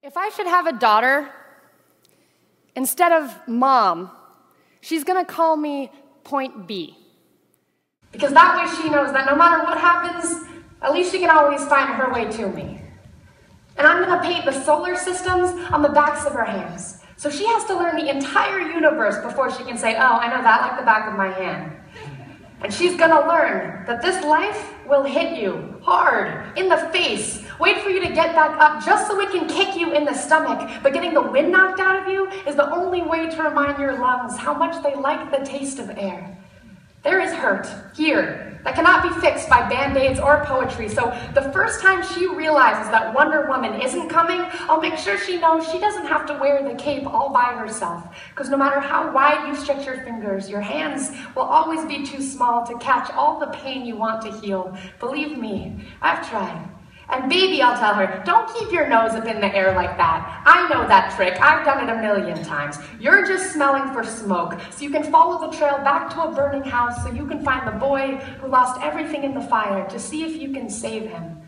If I should have a daughter, instead of mom, she's gonna call me Point B. Because that way she knows that no matter what happens, at least she can always find her way to me. And I'm gonna paint the solar systems on the backs of her hands. So she has to learn the entire universe before she can say, oh, I know that like the back of my hand. And she's gonna learn that this life will hit you hard, in the face, wait for you to get back up just so it can kick you in the stomach. But getting the wind knocked out of you is the only way to remind your lungs how much they like the taste of air. There is hurt here that cannot be fixed by band-aids or poetry. So the first time she realizes that Wonder Woman isn't coming, I'll make sure she knows she doesn't have to wear the cape all by herself. Because no matter how wide you stretch your fingers, your hands will always be too small to catch all the pain you want to heal. Believe me, I've tried. And baby, I'll tell her, don't keep your nose up in the air like that. I know that trick. I've done it a million times. You're just smelling for smoke, so you can follow the trail back to a burning house so you can find the boy who lost everything in the fire to see if you can save him.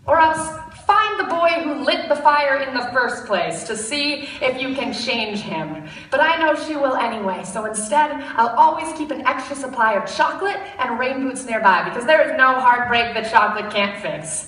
Or else, find the boy who lit the fire in the first place to see if you can change him. But I know she will anyway, so instead, I'll always keep an extra supply of chocolate and rain boots nearby, because there is no heartbreak that chocolate can't fix.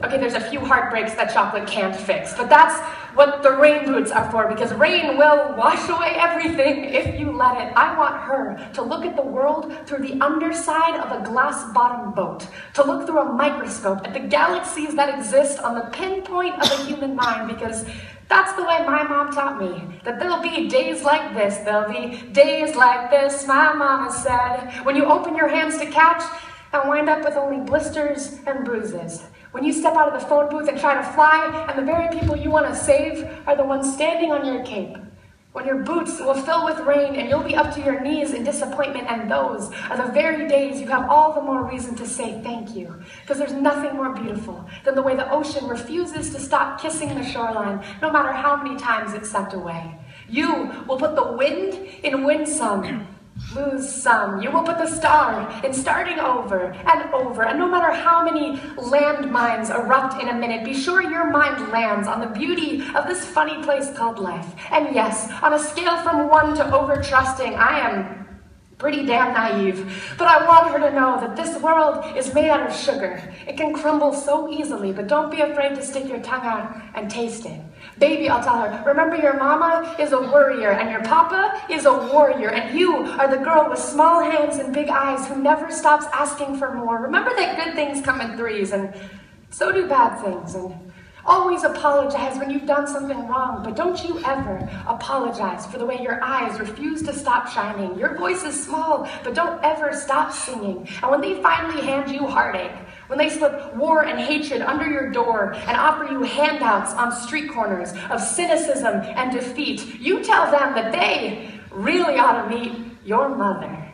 Okay, there's a few heartbreaks that chocolate can't fix, but that's what the rain boots are for, because rain will wash away everything if you let it. I want her to look at the world through the underside of a glass-bottom boat, to look through a microscope at the galaxies that exist on the pinpoint of a human mind, because that's the way my mom taught me, that there'll be days like this, there'll be days like this, my mama said, when you open your hands to catch and wind up with only blisters and bruises. When you step out of the phone booth and try to fly, and the very people you want to save are the ones standing on your cape. When your boots will fill with rain and you'll be up to your knees in disappointment, and those are the very days you have all the more reason to say thank you. Because there's nothing more beautiful than the way the ocean refuses to stop kissing the shoreline, no matter how many times it's sucked away. You will put the wind in win some, lose some. You will put the star in starting over, and no matter how many landmines erupt in a minute, be sure your mind lands on the beauty of this funny place called life. And yes, on a scale from 1 to over-trusting, I am pretty damn naive, but I want her to know that this world is made out of sugar. It can crumble so easily, but don't be afraid to stick your tongue out and taste it. Baby, I'll tell her, remember your mama is a worrier, and your papa is a warrior, and you are the girl with small hands and big eyes who never stops asking for more. Remember that good things come in threes, and so do bad things, and always apologize when you've done something wrong, but don't you ever apologize for the way your eyes refuse to stop shining. Your voice is small, but don't ever stop singing. And when they finally hand you heartache, when they slip war and hatred under your door and offer you handouts on street corners of cynicism and defeat, you tell them that they really ought to meet your mother.